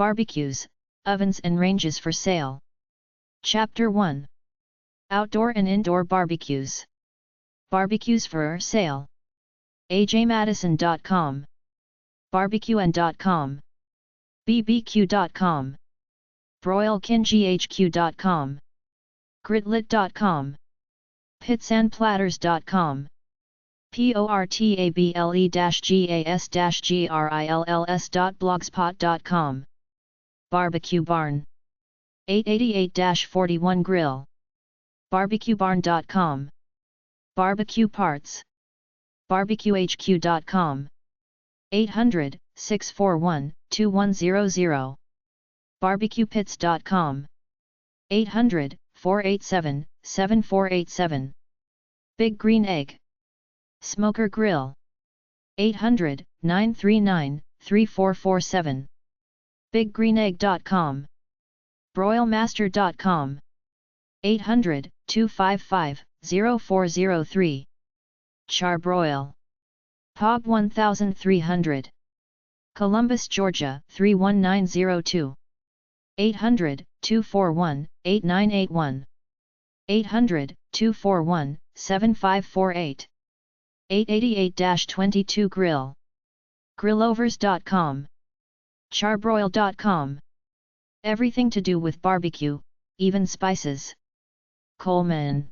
Barbecues, ovens and ranges for sale. Chapter 1. Outdoor and indoor barbecues. Barbecues for sale. ajmadison.com, barbecueand.com, bbq.com, broilkinghq.com, gritlit.com, pitsandplatters.com, portable-gas-grills.blogspot.com. Barbecue Barn. 888-41 Grill. barbecuebarn.com. Barbecue Parts. barbecuehq.com. 800-641-2100. barbecuepits.com. 800-487-7487. Big Green Egg. Smoker Grill. 800-939-3447. BigGreenEgg.com. Broilmaster.com. 800-255-0403. Charbroil. POG 1300. Columbus, Georgia 31902. 800-241-8981. 800-241-7548. 888-22 Grill. Grillovers.com. Charbroil.com. Everything to do with barbecue, even spices. Coleman.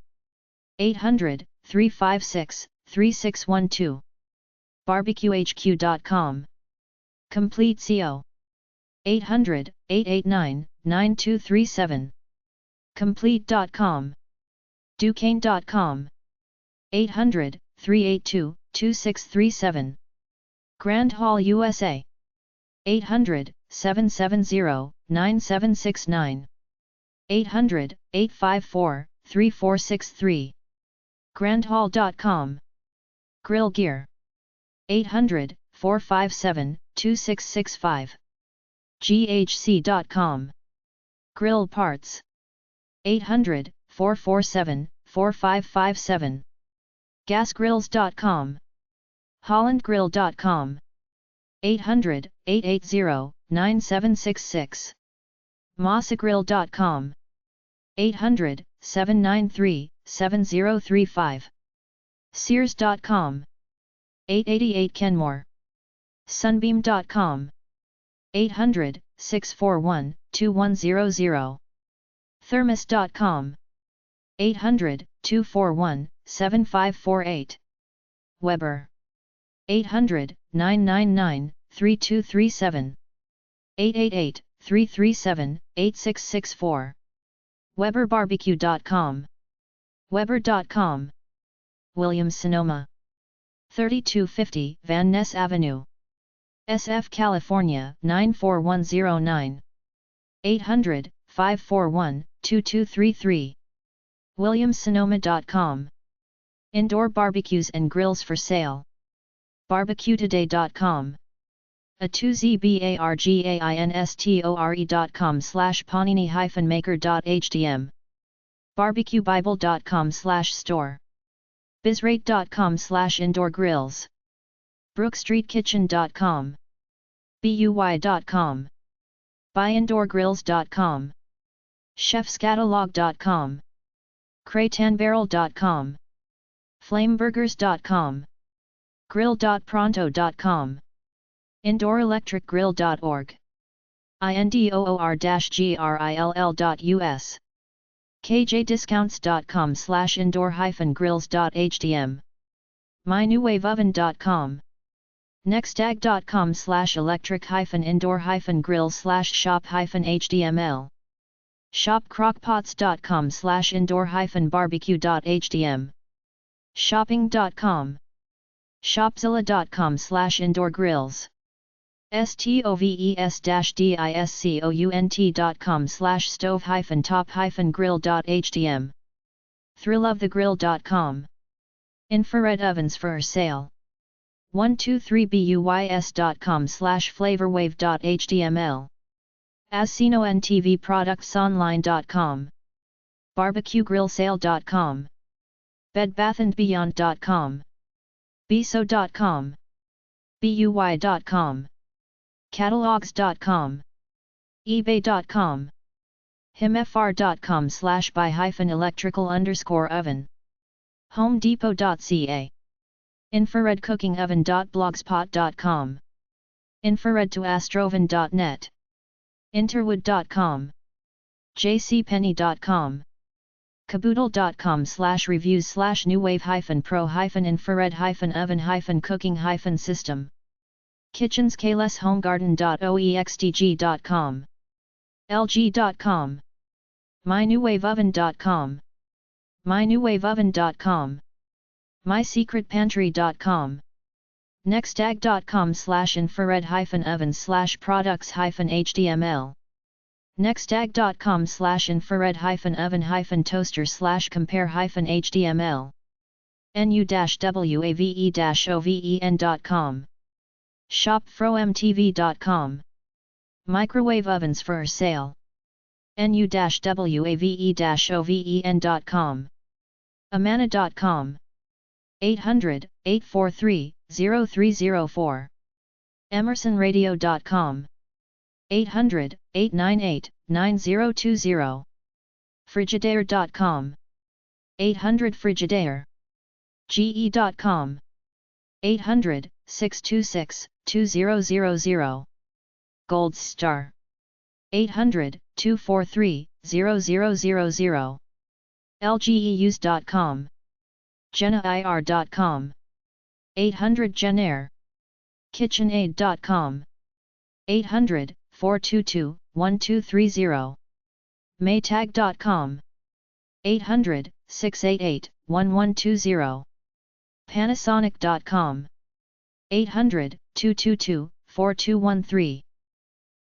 800-356-3612. barbecuehq.com. Complete CO. 800-889-9237. Complete.com. Duquesne.com. 800-382-2637. Grand Hall, USA. 800-770-9769. 800-854-3463. grandhall.com. Grill Gear. 800-457-2665. ghc.com. Grill Parts. 800-447-4557. gasgrills.com. hollandgrill.com. 800-880-9766. mossagrill.com. 800-793-7035. sears.com. 888 Kenmore. sunbeam.com. 800-641-2100. thermos.com. 800-241-7548. Weber. 800-999-3237. 888-337-8664. weberbarbecue.com. weber.com. Williams-Sonoma. 3250 Van Ness Avenue. SF California 94109. 800-541-2233. williamssonoma.com. Indoor barbecues and grills for sale. barbecuetoday.com. a2zbargainstore.com/panini-maker.htm. barbecuebible.com/store. bizrate.com/indoor grills. brookstreetkitchen.com. buy.com. buyindoorgrills.com. chefscatalog.com. craytanbarrel.com. flameburgers.com. grill.pronto.com. indoorelectricgrill.org. indoor-grill.us. kjdiscounts.com/indoor-grills.htm. mynewwaveoven.com. nextag.com/electric-indoor-grill/shop-html. shopcrockpots.com/indoor-barbecue.htm. shopping.com. shopzilla.com/indoor-grills. stoves-discount.com/stove-top-grill.htm. thrillofthegrill.com. Infrared ovens for sale. 123buys.com/flavorwave.html. ascenoandtvproductsonline.com. barbecuegrillsale.com. bedbathandbeyond.com. biso.com. buy.com. catalogs.com. ebay.com. himfr.com/buy-electrical_oven. homedepot.ca. infraredcookingoven.blogspot.com. infrared2astroven.net. interwood.com. jcpenney.com. kaboodle.com/reviews/newwave-pro-infrared-oven-cooking-system. kitchens-homegarden.oextg.com. lg.com. mynewwaveoven.com. mynewwaveoven.com. mysecretpantry.com. nextag.com/infrared-ovens/products-html. nextag.com/infrared-oven-toaster/compare-html. nu-wave-oven.com. shopfromtv.com. Microwave ovens for sale. nu-wave-oven.com. amana.com. 800-843-0304. emersonradio.com. 800-898-9020. frigidaire.com. 800 Frigidaire. ge.com. 800-626-2000. Gold Star. 800-243-0000. lgeuse.com. jenair.com. 800 Jenair. kitchenaid.com. 800-422-1230. maytag.com. 800-688-1120. panasonic.com. 800-222-4213.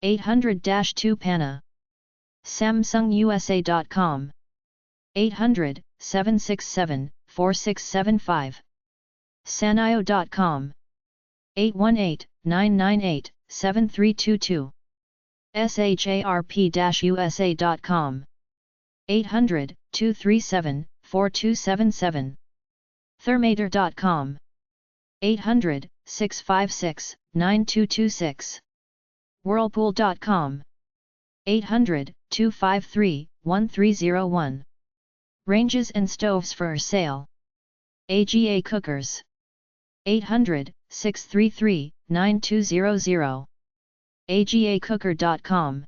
800-2 samsungusa.com. 800-767-4675. sanyo.com. 818-998-7322. sharp-usa.com. 800-237-4277. thermater.com. 800-656-9226. whirlpool.com. 800-253-1301. Ranges and stoves for sale. AGA cookers. 800-633-9200. agacooker.com.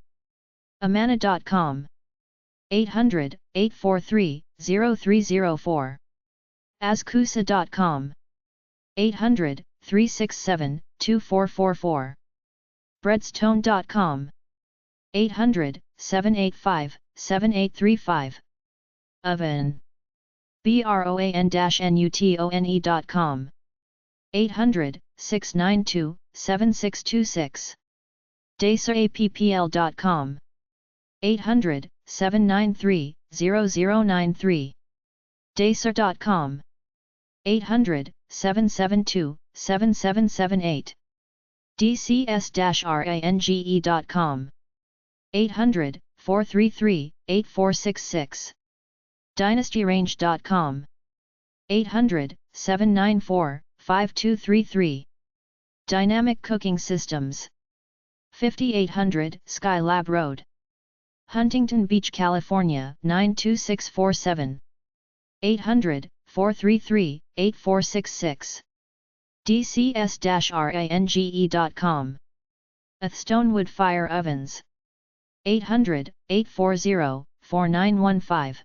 amana.com. 800-843-0304. askusa.com. 800-367-2444. breadstone.com. 800-785-7835. oven. broan-nutone.com. 800-692-7626. dacerappl.com. 800-793-0093. dacer.com. 800-772-7778. dcs-range.com. 800-433-8466. dynastyrange.com. 800-794-5233. Dynamic Cooking Systems. 5800 Skylab Road, Huntington Beach, California 92647. 800-433-8466. dcs-range.com. Athstone Wood Fire Ovens. 800-840-4915.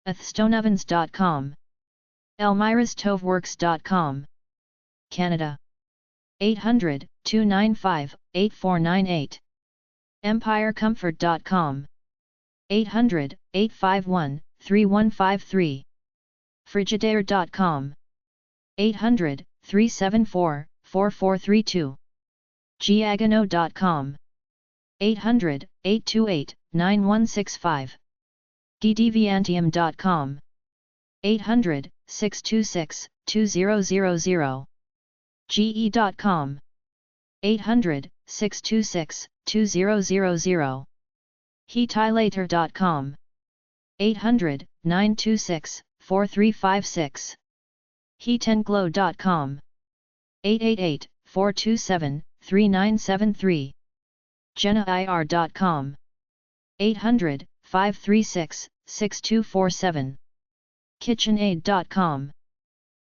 athstoneovens.com. elmirastovworks.com. Canada. 800-295-8498. empirecomfort.com. 800-851-3153. frigidaire.com. 800-374-4432. giagano.com. 800-828-9165. ddvantium.com. 800-626-2000. ge.com. 800-626-2000. heatilator.com. 800-926-4356. heatandglow.com. 888-427-3973. JennaIR.com 800-536-6247 KitchenAid.com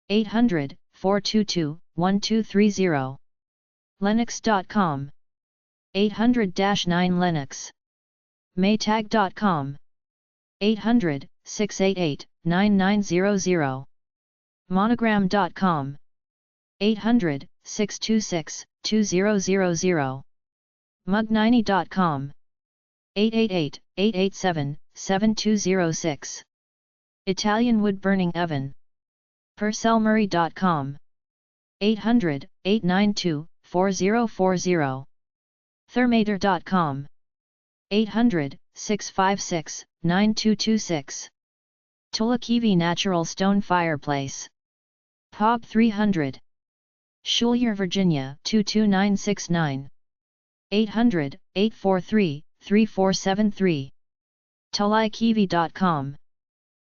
800-422-1230 Lennox.com 800-9 Maytag.com 800-688-9900 Monogram.com 800-626-2000 Mug90.com 888-887-7206 Italian Wood Burning Oven Purcellmurray.com 800-892-4040 Thermator.com 800-656-9226 Tulakivi Natural Stone Fireplace POB 300 Schuyler, Virginia 22969 800-843-3473 Tulaikivi.com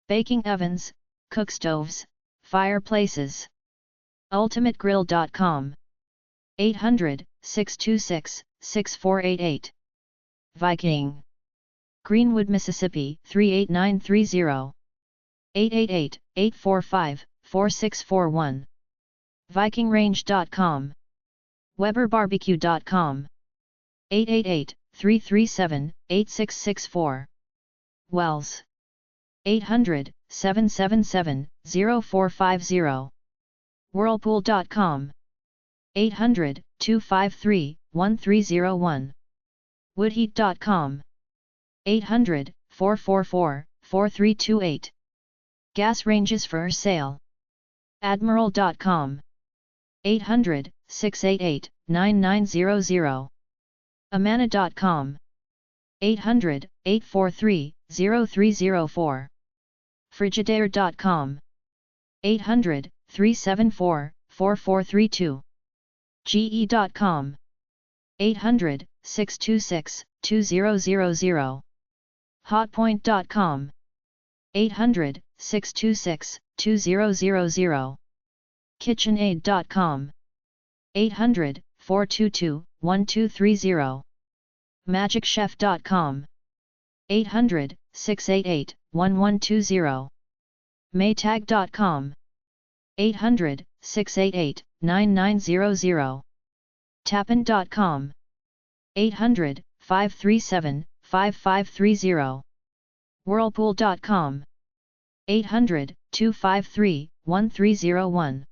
Baking ovens, cookstoves, fireplaces UltimateGrill.com 800-626-6488 Viking Greenwood, Mississippi 38930 888-845-4641 VikingRange.com WeberBarbecue.com 888-337-8664 Wells 800-777-0450 Whirlpool.com 800-253-1301 Woodheat.com 800-444-4328 Gas ranges for sale Admiral.com 800-688-9900 Amana.com 800-843-0304 Frigidaire.com 800-374-4432 GE.com 800-626-2000 Hotpoint.com 800-626-2000 KitchenAid.com 800-422-1230 MagicChef.com 800-688-1120 Maytag.com 800-688-9900 Tappan.com 800-537-5530 Whirlpool.com 800-253-1301